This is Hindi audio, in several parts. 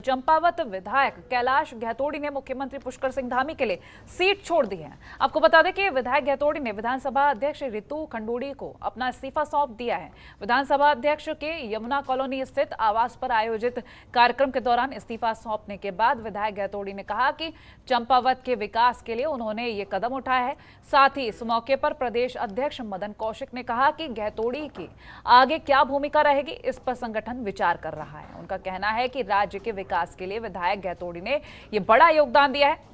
चंपावत विधायक कैलाश गहतोड़ी ने मुख्यमंत्री पुष्कर सिंह धामी के लिए सीट छोड़ दी है। आपको बता दें कि विधायक गहतोड़ी ने विधानसभा अध्यक्ष रितु खंडूड़ी को अपना इस्तीफा सौंप दिया है। विधानसभा अध्यक्ष के यमुना कॉलोनी स्थित आवास पर आयोजित कार्यक्रम के दौरान इस्तीफा सौंपने के बाद विधायक गहतोड़ी ने कहा कि चंपावत के विकास के लिए उन्होंने ये कदम उठाया है। साथ ही इस मौके पर प्रदेश अध्यक्ष मदन कौशिक ने कहा कि गहतोड़ी की आगे क्या भूमिका रहेगी, इस पर संगठन विचार कर रहा है। उनका कहना है कि राज्य के विकास के लिए विधायक गहतोड़ी ने ये बड़ा योगदान दिया है।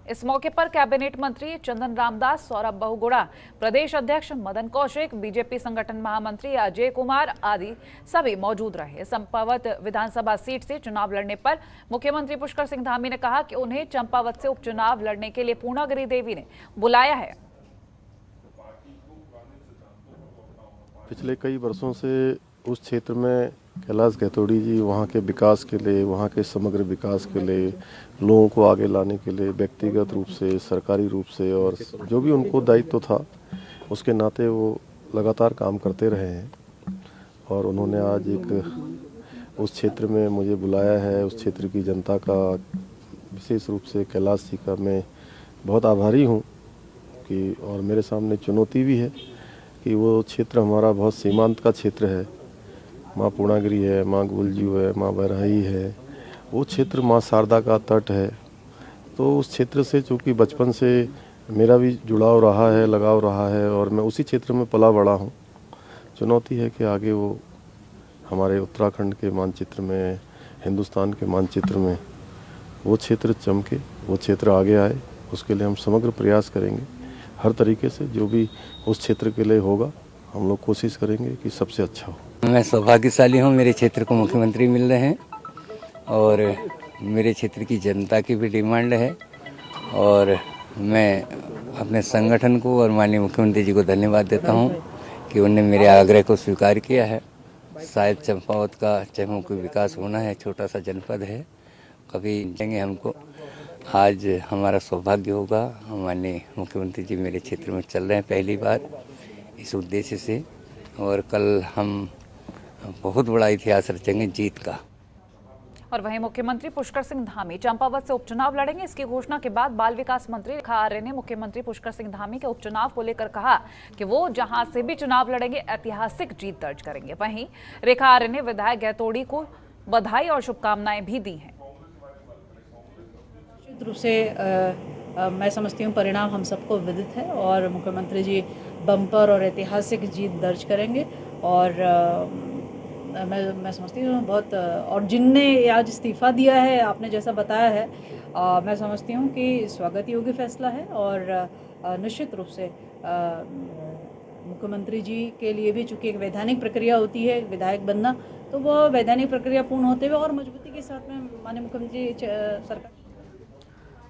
इस मौके पर कैबिनेट मंत्री चंदन रामदास, सौरभ बहुगुणा, प्रदेश अध्यक्ष मदन कौशिक, बीजेपी संगठन महामंत्री अजय कुमार आदि सभी मौजूद रहे। चंपावत विधानसभा सीट से चुनाव लड़ने पर मुख्यमंत्री पुष्कर सिंह धामी ने कहा कि उन्हें चंपावत से उपचुनाव लड़ने के लिए पूर्णागिरि देवी ने बुलाया है। पिछले कई वर्षों से उस क्षेत्र में कैलाश गहतोड़ी जी वहाँ के विकास के लिए, वहाँ के समग्र विकास के लिए, लोगों को आगे लाने के लिए व्यक्तिगत रूप से, सरकारी रूप से और जो भी उनको दायित्व था उसके नाते वो लगातार काम करते रहे हैं। और उन्होंने आज एक उस क्षेत्र में मुझे बुलाया है। उस क्षेत्र की जनता का, विशेष रूप से कैलाश जी का मैं बहुत आभारी हूँ कि, और मेरे सामने चुनौती भी है कि वो क्षेत्र हमारा बहुत सीमांत का क्षेत्र है। माँ पूर्णागिरि है, माँ गुलजू है, माँ बरहई है, वो क्षेत्र माँ शारदा का तट है। तो उस क्षेत्र से चूँकि बचपन से मेरा भी जुड़ाव रहा है, लगाव रहा है और मैं उसी क्षेत्र में पला बड़ा हूँ। चुनौती है कि आगे वो हमारे उत्तराखंड के मानचित्र में, हिंदुस्तान के मानचित्र में वो क्षेत्र चमके, वो क्षेत्र आगे आए। उसके लिए हम समग्र प्रयास करेंगे। हर तरीके से जो भी उस क्षेत्र के लिए होगा हम लोग कोशिश करेंगे कि सबसे अच्छा हो। मैं सौभाग्यशाली हूँ, मेरे क्षेत्र को मुख्यमंत्री मिल रहे हैं और मेरे क्षेत्र की जनता की भी डिमांड है और मैं अपने संगठन को और माननीय मुख्यमंत्री जी को धन्यवाद देता हूँ कि उन्होंने मेरे आग्रह को स्वीकार किया है। शायद चंपावत का चहुमुखी विकास होना है, छोटा सा जनपद है, कभी देंगे हमको। आज हमारा सौभाग्य होगा, माननीय मुख्यमंत्री जी मेरे क्षेत्र में चल रहे हैं पहली बार इस उद्देश्य से, और कल हम बहुत बड़ा इतिहास रचेंगे जीत का। और वहीं मुख्यमंत्री पुष्कर सिंह धामी चंपावत से उपचुनाव लड़ेंगे। इसकी घोषणा के बाद बाल विकास मंत्री रेखा आर्य ने मुख्यमंत्री पुष्कर सिंह धामी के उपचुनाव को लेकर कहा कि वो जहां से भी चुनाव लड़ेंगे ऐतिहासिक जीत दर्ज करेंगे। वहीं रेखा आर्य ने विधायक गहतोड़ी को बधाई और शुभकामनाएं भी दी हैं। निश्चित रूप से मैं समझती हूँ परिणाम हम सबको विदित है और मुख्यमंत्री जी बम्पर और ऐतिहासिक जीत दर्ज करेंगे। और मैं समझती हूँ बहुत, और जिनने आज इस्तीफ़ा दिया है आपने जैसा बताया है, मैं समझती हूँ कि स्वागत योग्य फैसला है। और निश्चित रूप से मुख्यमंत्री जी के लिए भी चूँकि एक वैधानिक प्रक्रिया होती है विधायक बनना, तो वह वैधानिक प्रक्रिया पूर्ण होते हुए और मजबूती के साथ में माननीय मुख्यमंत्री सरकार।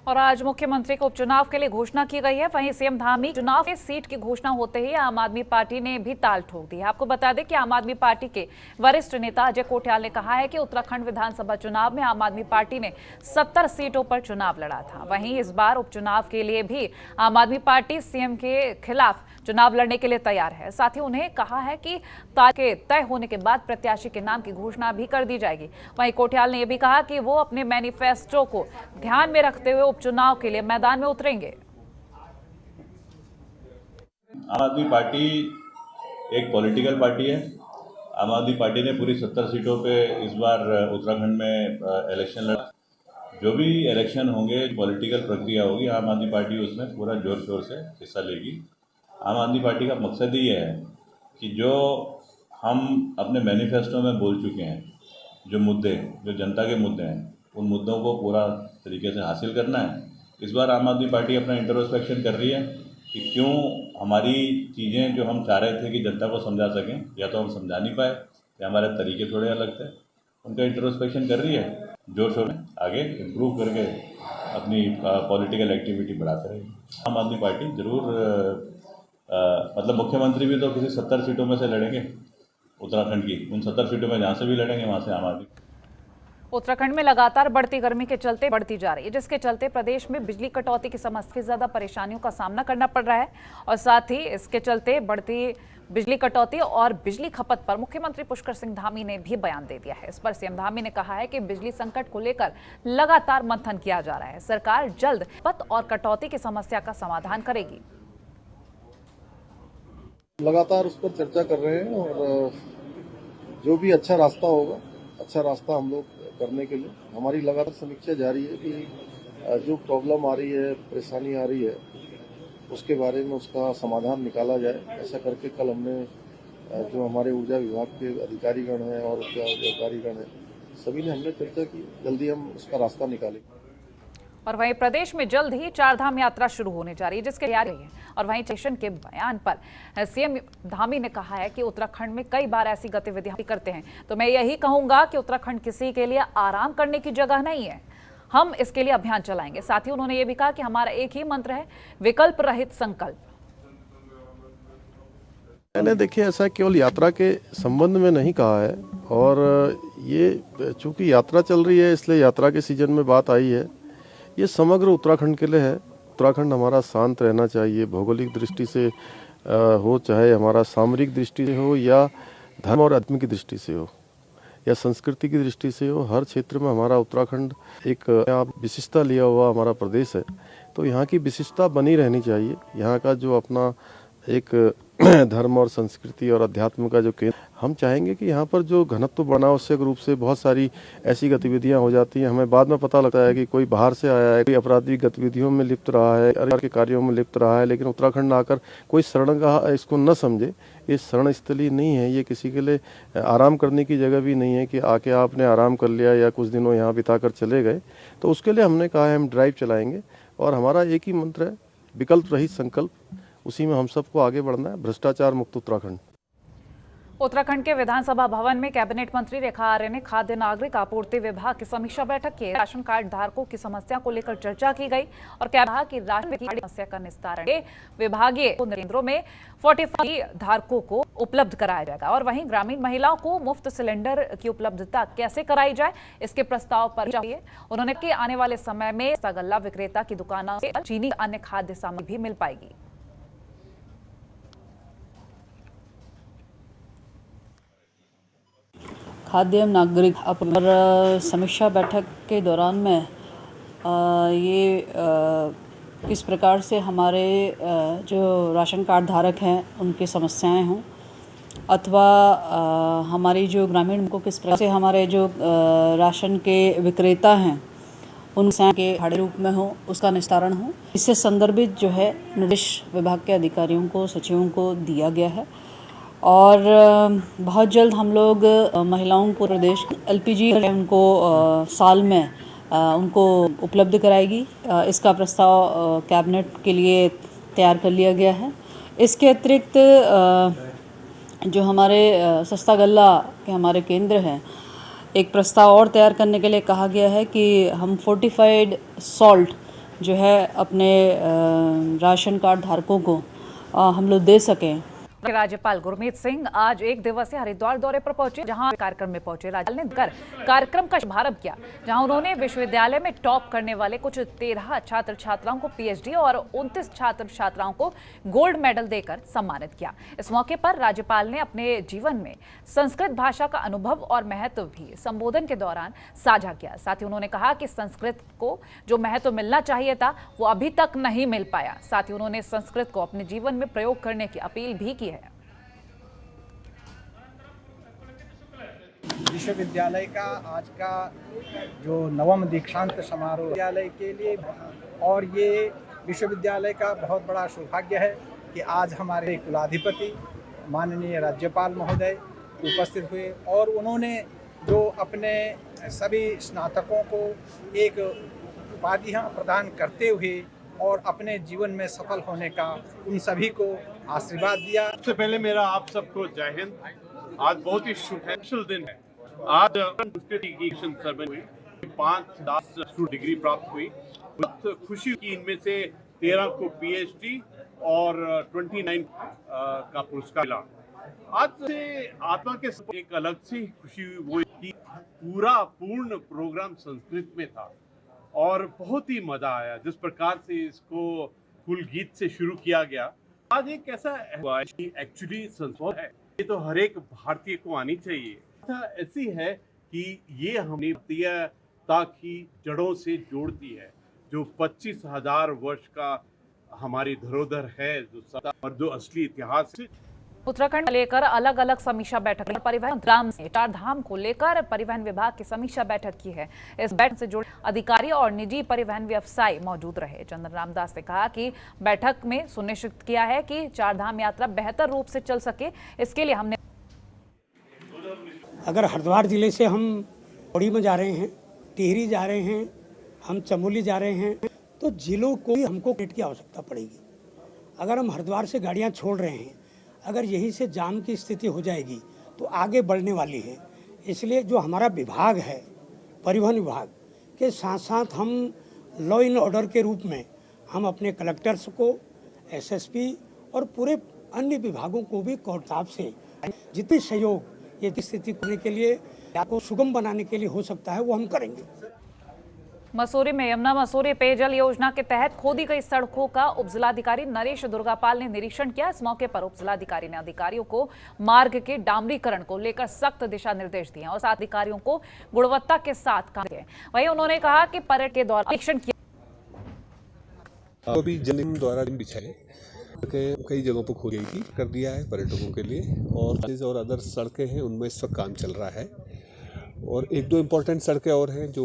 और आज मुख्यमंत्री को उपचुनाव के लिए घोषणा की गई है। वहीं सीएम धामी चुनाव के सीट की घोषणा होते ही आम आदमी पार्टी ने भी ताल ठोक दी है। आपको बता दें कि आम आदमी पार्टी के वरिष्ठ नेता अजय कोठियाल ने कहा है कि उत्तराखंड विधानसभा चुनाव में आम आदमी पार्टी ने 70 सीटों पर चुनाव लड़ा था। वहीं इस बार उपचुनाव के लिए भी आम आदमी पार्टी सीएम के खिलाफ चुनाव लड़ने के लिए तैयार है। साथ ही उन्हें कहा है कि तारीख तय होने के बाद प्रत्याशी के नाम की घोषणा भी कर दी जाएगी। वहीं कोठियाल ने यह भी कहा कि वो अपने मैनिफेस्टो को ध्यान में रखते हुए उपचुनाव के लिए मैदान में उतरेंगे। आम आदमी पार्टी एक पॉलिटिकल पार्टी है। आम आदमी पार्टी ने पूरी 70 सीटों पे इस बार उत्तराखंड में इलेक्शन लड़ा। जो भी इलेक्शन होंगे, पॉलिटिकल प्रक्रिया होगी, आम आदमी पार्टी उसमें पूरा जोर शोर से हिस्सा लेगी। आम आदमी पार्टी का मकसद ही है कि जो हम अपने मैनिफेस्टो में बोल चुके हैं, जो मुद्दे, जो जनता के मुद्दे हैं, उन मुद्दों को पूरा तरीके से हासिल करना है। इस बार आम आदमी पार्टी अपना इंट्रोस्पेक्शन कर रही है कि क्यों हमारी चीज़ें जो हम चाह रहे थे कि जनता को समझा सकें, या तो हम समझा नहीं पाए या हमारे तरीके थोड़े अलग थे, उनका इंट्रोस्पेक्शन कर रही है। जोर शोर में आगे इम्प्रूव करके अपनी पॉलिटिकल एक्टिविटी बढ़ाते रहेगी। आम आदमी पार्टी ज़रूर मतलब मुख्यमंत्री भी तो किसी 70 सीटों में से लड़ेंगे उत्तराखंड की। उन 70 सीटों में जहाँ से भी लड़ेंगे वहाँ से आम आदमी। उत्तराखंड में लगातार बढ़ती गर्मी के चलते बढ़ती जा रही है, जिसके चलते प्रदेश में बिजली कटौती की समस्या से ज्यादा परेशानियों का सामना करना पड़ रहा है। और साथ ही इसके चलते बढ़ती बिजली कटौती और बिजली खपत पर मुख्यमंत्री पुष्कर सिंह धामी ने भी बयान दे दिया है। इस पर सीएम धामी ने कहा है कि बिजली संकट को लेकर लगातार मंथन किया जा रहा है। सरकार जल्द खपत और कटौती की समस्या का समाधान करेगी। लगातार उस पर चर्चा कर रहे हैं और जो भी अच्छा रास्ता होगा, अच्छा रास्ता हम लोग करने के लिए हमारी लगातार समीक्षा जारी है कि जो प्रॉब्लम आ रही है, परेशानी आ रही है, उसके बारे में उसका समाधान निकाला जाए। ऐसा करके कल हमने जो हमारे ऊर्जा विभाग के अधिकारीगण हैं और उसके अधिकारीगण हैं, सभी ने हमने चर्चा की, जल्दी हम उसका रास्ता निकालेंगे। और वहीं प्रदेश में जल्द ही चारधाम यात्रा शुरू होने जा रही है, जिसके तैयारी है। और वहीं स्टेशन के बयान पर सीएम धामी ने कहा है कि उत्तराखंड में कई बार ऐसी गतिविधियां करते हैं, तो मैं यही कहूंगा कि उत्तराखंड किसी के लिए आराम करने की जगह नहीं है। हम इसके लिए अभियान चलाएंगे। साथ ही उन्होंने ये भी कहा कि हमारा एक ही मंत्र है, विकल्प रहित संकल्प। मैंने देखिए ऐसा केवल यात्रा के संबंध में नहीं कहा है, और ये चूंकि यात्रा चल रही है इसलिए यात्रा के सीजन में बात आई है। ये समग्र उत्तराखंड के लिए है। उत्तराखंड हमारा शांत रहना चाहिए, भौगोलिक दृष्टि से हो, चाहे हमारा सामरिक दृष्टि से हो, या धर्म और आध्यात्म की दृष्टि से हो, या संस्कृति की दृष्टि से हो। हर क्षेत्र में हमारा उत्तराखंड एक विशिष्टता लिया हुआ हमारा प्रदेश है, तो यहाँ की विशिष्टता बनी रहनी चाहिए। यहाँ का जो अपना एक धर्म और संस्कृति और अध्यात्म का जो केंद्र, हम चाहेंगे कि यहाँ पर जो घनत्व अनावश्यक रूप से बहुत सारी ऐसी गतिविधियाँ हो जाती हैं, हमें बाद में पता लगता है कि कोई बाहर से आया है, कोई आपराधिक गतिविधियों में लिप्त रहा है, के कार्यों में लिप्त रहा है, लेकिन उत्तराखंड आकर कोई शरण का इसको न समझे। ये शरण स्थली नहीं है, ये किसी के लिए आराम करने की जगह भी नहीं है कि आके आपने आराम कर लिया या कुछ दिनों यहाँ बिताकर चले गए। तो उसके लिए हमने कहा है हम ड्राइव चलाएंगे, और हमारा एक ही मंत्र है, विकल्प रहित संकल्प। उसी में हम सबको आगे बढ़ना है, भ्रष्टाचार मुक्त उत्तराखंड। उत्तराखंड के विधानसभा भवन में कैबिनेट मंत्री रेखा आर्य ने खाद्य नागरिक आपूर्ति विभाग की समीक्षा बैठक की। राशन कार्ड धारकों की समस्या को लेकर चर्चा की गई और कहा कि राशन की समस्या का निस्तारण विभागीय केंद्रों में 45 धारकों को उपलब्ध कराया जाएगा। और वहीं ग्रामीण महिलाओं को मुफ्त सिलेंडर की उपलब्धता कैसे कराई जाए, इसके प्रस्ताव पर चाहिए। उन्होंने कहा कि आने वाले समय में रसगुल्ला विक्रेता की दुकानों से चीनी अन्य खाद्य सामग्री भी मिल पाएगी। खाद्य नागरिक पर समीक्षा बैठक के दौरान में ये किस प्रकार से हमारे जो राशन कार्ड धारक हैं उनकी समस्याएं हों, अथवा हमारी जो ग्रामीण को किस प्रकार से हमारे जो राशन के विक्रेता हैं उन समस्याओं के भाड़े रूप में हो, उसका निस्तारण हो। इससे संदर्भित जो है निर्देश विभाग के अधिकारियों को, सचिवों को दिया गया है। और बहुत जल्द हम लोग महिलाओं को प्रदेश एलपीजी उनको साल में उनको उपलब्ध कराएगी। इसका प्रस्ताव कैबिनेट के लिए तैयार कर लिया गया है। इसके अतिरिक्त जो हमारे सस्ता गल्ला के हमारे केंद्र हैं, एक प्रस्ताव और तैयार करने के लिए कहा गया है कि हम फोर्टिफाइड सॉल्ट जो है अपने राशन कार्ड धारकों को हम लोग दे सकें। राज्यपाल गुरमीत सिंह आज एक दिवसीय हरिद्वार दौरे पर पहुंचे, जहां कार्यक्रम में पहुंचे राज्यपाल ने कार्यक्रम का शुभारंभ किया, जहां उन्होंने विश्वविद्यालय में टॉप करने वाले कुछ 13 छात्र छात्राओं को पीएचडी और 29 छात्र छात्राओं को गोल्ड मेडल देकर सम्मानित किया। इस मौके पर राज्यपाल ने अपने जीवन में संस्कृत भाषा का अनुभव और महत्व भी संबोधन के दौरान साझा किया। साथ ही उन्होंने कहा कि संस्कृत को जो महत्व मिलना चाहिए था वो अभी तक नहीं मिल पाया। साथ ही उन्होंने संस्कृत को अपने जीवन में प्रयोग करने की अपील भी की है। विश्वविद्यालय का आज का जो 9वां दीक्षांत समारोह विद्यालय के लिए, और ये विश्वविद्यालय का बहुत बड़ा सौभाग्य है कि आज हमारे कुलाधिपति माननीय राज्यपाल महोदय उपस्थित हुए और उन्होंने जो अपने सभी स्नातकों को एक उपाधियाँ प्रदान करते हुए और अपने जीवन में सफल होने का उन सभी को आशीर्वाद दिया। सबसे पहले मेरा आप सबको जय हिंद। आज बहुत ही स्पेशल दिन है। आज हुई 5-10 डिग्री प्राप्त हुई। बहुत खुशी की इनमें से 13 को पीएचडी और 29 का पुरस्कार मिला। आज से आत्मा के एक अलग सी खुशी हुई, वो कि पूर्ण प्रोग्राम संस्कृत में था और बहुत ही मजा आया। जिस प्रकार से इसको फुल गीत से शुरू किया गया आज एक ऐसा एक्चुअली संभव है, ये तो हर एक भारतीय को आनी चाहिए। ऐसी है कि ये हमें भारतीयता की जड़ों से जोड़ती है, जो 25,000 वर्ष का हमारी धरोहर है, और जो असली इतिहास है। उत्तराखंड को लेकर अलग अलग समीक्षा बैठक परिवहन ग्राम से चार धाम को लेकर परिवहन विभाग की समीक्षा बैठक की है। इस बैठक से जुड़े अधिकारी और निजी परिवहन व्यवसायी मौजूद रहे। चंद्र रामदास ने कहा कि बैठक में सुनिश्चित किया है कि चार धाम यात्रा बेहतर रूप से चल सके। इसके लिए हमने अगर हरिद्वार जिले से हम पौड़ी में जा रहे हैं, टिहरी जा रहे हैं, हम चमोली जा रहे हैं, तो जिलों को भी हमको किट की आवश्यकता पड़ेगी। अगर हम हरिद्वार से गाड़ियां छोड़ रहे हैं, अगर यहीं से जाम की स्थिति हो जाएगी तो आगे बढ़ने वाली है। इसलिए जो हमारा विभाग है, परिवहन विभाग के साथ साथ हम लॉ एंड ऑर्डर के रूप में हम अपने कलेक्टर्स को, एसएसपी और पूरे अन्य विभागों को भी कोर्टाब से जितने सहयोग ये स्थिति करने के लिए, आपको सुगम बनाने के लिए हो सकता है, वो हम करेंगे। मसूरी में यमुना मसूरी पेयजल योजना के तहत खोदी गई सड़कों का उपजिलाधिकारी नरेश दुर्गापाल ने निरीक्षण किया। इस मौके पर उपजिलाधिकारी ने अधिकारियों को मार्ग के डामरीकरण को लेकर सख्त दिशा निर्देश दिए और साथ अधिकारियों को गुणवत्ता के साथ काम किए। वहीं उन्होंने कहा कि पर्यटन के दौरान निरीक्षण किया अभी जमीन द्वारा बिछाए कई जगहों पर खोदी गई कर दिया है पर्यटकों के लिए, और अदर सड़कें हैं उनमें इस वक्त काम चल रहा है। और एक दो इम्पोर्टेंट सड़कें और हैं जो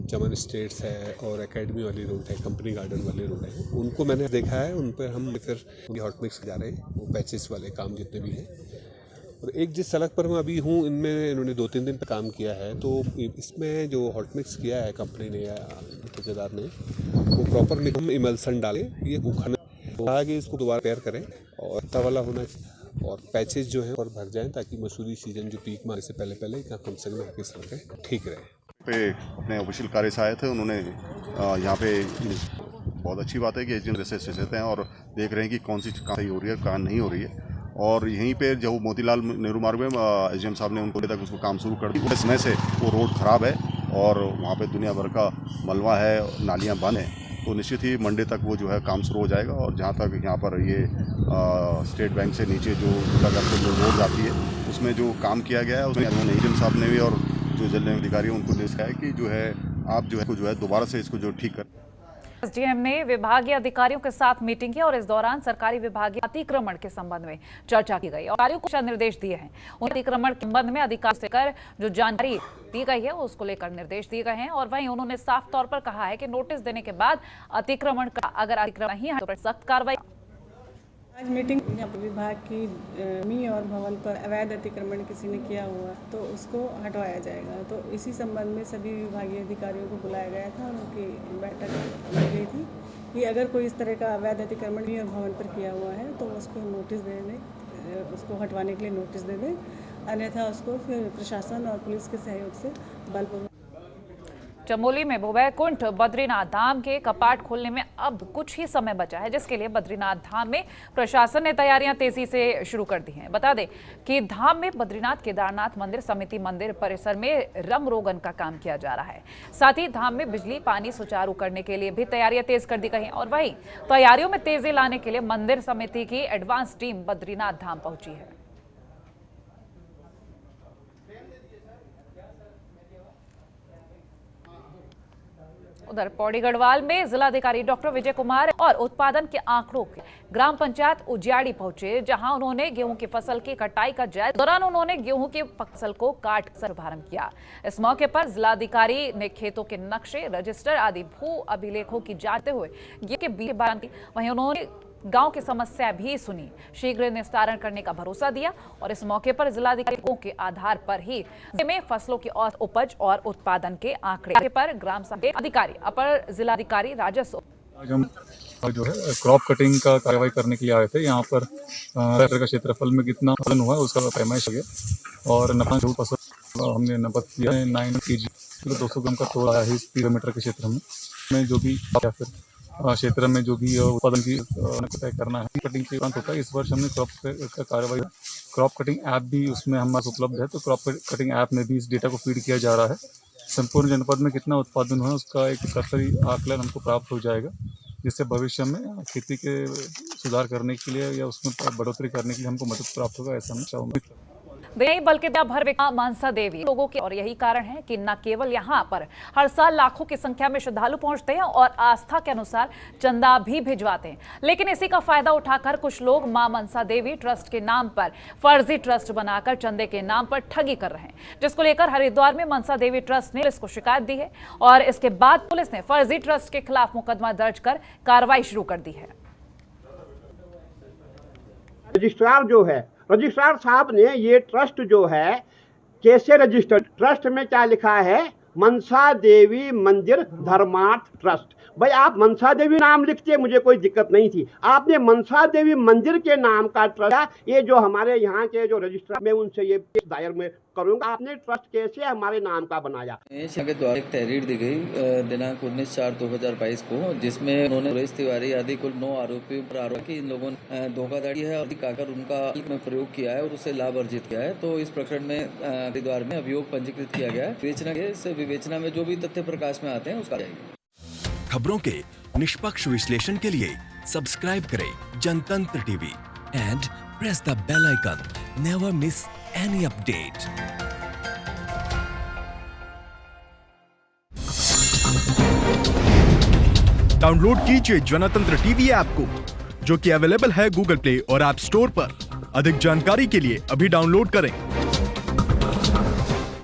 चमन स्टेट्स है और एकेडमी वाली रोड है, कंपनी गार्डन वाली रोड है, उनको मैंने देखा है। उन पर हम फिर हॉट मिक्स जा रहे हैं, वो पैचेस वाले काम जितने भी हैं। और एक जिस सड़क पर मैं अभी हूँ, इनमें इन्होंने 2-3 दिन पर काम किया है, तो इसमें जो हॉट मिक्स किया है कंपनी ने या ठेकेदार ने, वो प्रॉपर निगम इमल्सन डाले, ये उखड़ कहा कि इसको दोबारा तैयार करें और अच्छा वाला होना चाहिए और पैचेस जो हैं और भर जाएं, ताकि मसूरी सीजन जो पीक मारने से पहले कम से कम आपकी सड़कें ठीक रहे। पे अपने ऑफिशियल कार्य से आए थे, उन्होंने यहाँ पे बहुत अच्छी बात है कि एजेंट से स्थित हैं और देख रहे हैं कि कौन सी कहाँ सही हो रही है, कहाँ नहीं हो रही है। और यहीं पे जो मोतीलाल नेहरू मार्ग में एसडीएम साहब ने उनको तक उसको काम शुरू कर दिया। समय से वो रोड ख़राब है और वहाँ पे दुनिया भर का मलबा है, नालियाँ बंद हैं, तो निश्चित ही मंडे तक वो जो है काम शुरू हो जाएगा। और जहाँ तक यहाँ पर ये स्टेट बैंक से नीचे जो जो रोड जाती है, उसमें जो काम किया गया है, उसमें एसडीएम साहब ने भी और जो जल अधिकारी उनको लिखा है कि जो है आप जो है दोबारा से इसको जो ठीक कर। एसडीएम ने विभागीय अधिकारियों के साथ मीटिंग की और इस दौरान सरकारी विभागीय अतिक्रमण के संबंध में चर्चा की गई और अधिकारियों को निर्देश दिए हैं। उन अतिक्रमण के संबंध में अधिकारियों से कर जो जानकारी दी गई है उसको लेकर निर्देश दिए गए हैं। और वहीं उन्होंने साफ तौर पर कहा है कि नोटिस देने के बाद अतिक्रमण का अगर अतिक्रमण नहीं है तो सख्त कार्रवाई। आज मीटिंग यहाँ पर विभाग की जमीन और भवन पर अवैध अतिक्रमण किसी ने किया हुआ तो उसको हटवाया जाएगा। तो इसी संबंध में सभी विभागीय अधिकारियों को बुलाया गया था और उनकी बैठक ली गई थी कि अगर कोई इस तरह का अवैध अतिक्रमण भी भवन पर किया हुआ है तो उसको नोटिस दे दें, उसको हटवाने के लिए नोटिस दे दें, अन्यथा उसको फिर प्रशासन और पुलिस के सहयोग से बलपूर्वक। चमोली में भूवैकुंठ बद्रीनाथ धाम के कपाट खोलने में अब कुछ ही समय बचा है, जिसके लिए बद्रीनाथ धाम में प्रशासन ने तैयारियां तेजी से शुरू कर दी हैं। बता दें कि धाम में बद्रीनाथ केदारनाथ मंदिर समिति मंदिर परिसर में रंग रोगन का काम किया जा रहा है। साथ ही धाम में बिजली पानी सुचारू करने के लिए भी तैयारियां तेज कर दी गई हैं और वहीं तैयारियों में तेजी लाने के लिए मंदिर समिति की एडवांस टीम बद्रीनाथ धाम पहुंची है। उधर पौड़ी गढ़वाल में जिलाधिकारी डॉक्टर विजय कुमार और उत्पादन के आंकड़ों के ग्राम पंचायत उजियाड़ी पहुंचे, जहां उन्होंने गेहूं की फसल की कटाई का जायजा दौरान उन्होंने गेहूं की फसल को काट कर शुभारंभ किया। इस मौके पर जिलाधिकारी ने खेतों के नक्शे, रजिस्टर आदि भू अभिलेखों की जांचते हुए गेहूं के बीज की। वहीं उन्होंने गांव की समस्या भी सुनी, शीघ्र निस्तारण करने का भरोसा दिया और इस मौके पर जिलाधिकारियों के आधार पर ही में फसलों की औसत उपज और उत्पादन के आंकड़े पर ग्राम सभा अधिकारी अपर जिलाधिकारी राजस्व आज हम जो है क्रॉप कटिंग का कार्रवाई करने के लिए आए थे। यहाँ पर हेक्टेयर का क्षेत्रफल में कितना फलन हुआ है उसका पैमाइश हो गया और नफा जो फसल हमने नपत किया है 9 kg 200 ग्राम का तोड़ा है इस किलोमीटर के क्षेत्र में जो भी या फिर क्षेत्र में जो भी उत्पादन की तय करना है कटिंग के उपरांत होता है। इस वर्ष हमने क्रॉप का कार्रवाई क्रॉप कटिंग ऐप भी उसमें हमारे पास उपलब्ध है, तो क्रॉप कटिंग ऐप में भी इस डेटा को फीड किया जा रहा है। संपूर्ण जनपद में कितना उत्पादन हुआ है उसका एक सरसरी आकलन हमको प्राप्त हो जाएगा जिससे भविष्य में खेती के सुधार करने के लिए या उसमें बढ़ोतरी करने के लिए हमको मदद प्राप्त होगा, ऐसा मैं उम्मीद करता हूँ। नहीं बल्कि भर मनसा देवी लोगों के, और यही कारण है कि न केवल यहाँ पर हर साल लाखों की संख्या में श्रद्धालु पहुंचते हैं और आस्था के अनुसार चंदा भी भिजवाते हैं, लेकिन इसी का फायदा उठाकर कुछ लोग मां मनसा देवी ट्रस्ट के नाम पर फर्जी ट्रस्ट बनाकर चंदे के नाम पर ठगी कर रहे हैं, जिसको लेकर हरिद्वार में मनसा देवी ट्रस्ट ने पुलिस को शिकायत दी है और इसके बाद पुलिस ने फर्जी ट्रस्ट के खिलाफ मुकदमा दर्ज कर कार्रवाई शुरू कर दी है। रजिस्ट्रार जो है, रजिस्ट्रार साहब ने ये ट्रस्ट जो है कैसे रजिस्टर्ड, ट्रस्ट में क्या लिखा है, मनसा देवी मंदिर धर्मार्थ ट्रस्ट। भाई आप मनसा देवी नाम लिखते मुझे कोई दिक्कत नहीं थी, आपने मनसा देवी मंदिर के नाम का ट्रस्ट, ये जो हमारे यहाँ के जो रजिस्ट्रार, मैं उनसे ये दायर में करूंगा, आपने ट्रस्ट कैसे हमारे नाम का बनाया। के द्वारा एक तहरीर दी गई दिनांक 19/4/2022 को, जिसमें उन्होंने सुरेश तिवारी आदि कुल 9 आरोपियों पर आरोप कि इन लोगों ने धोखाधड़ी है और काकर उनका में प्रयोग किया है और उससे लाभ अर्जित किया है। तो इस प्रकरण में हरिद्वार में अभियोग पंजीकृत किया गया है। विवेचना के इस विवेचना में जो भी तथ्य प्रकाश में आते हैं उसका जाएगी। खबरों के निष्पक्ष विश्लेषण के लिए सब्सक्राइब करें Jantantra TV and press the bell icon. Never miss any update. Download कीजिए जनतंत्र टीवी ऐप को, जो कि अवेलेबल है गूगल प्ले और ऐप स्टोर पर। अधिक जानकारी के लिए अभी डाउनलोड करें।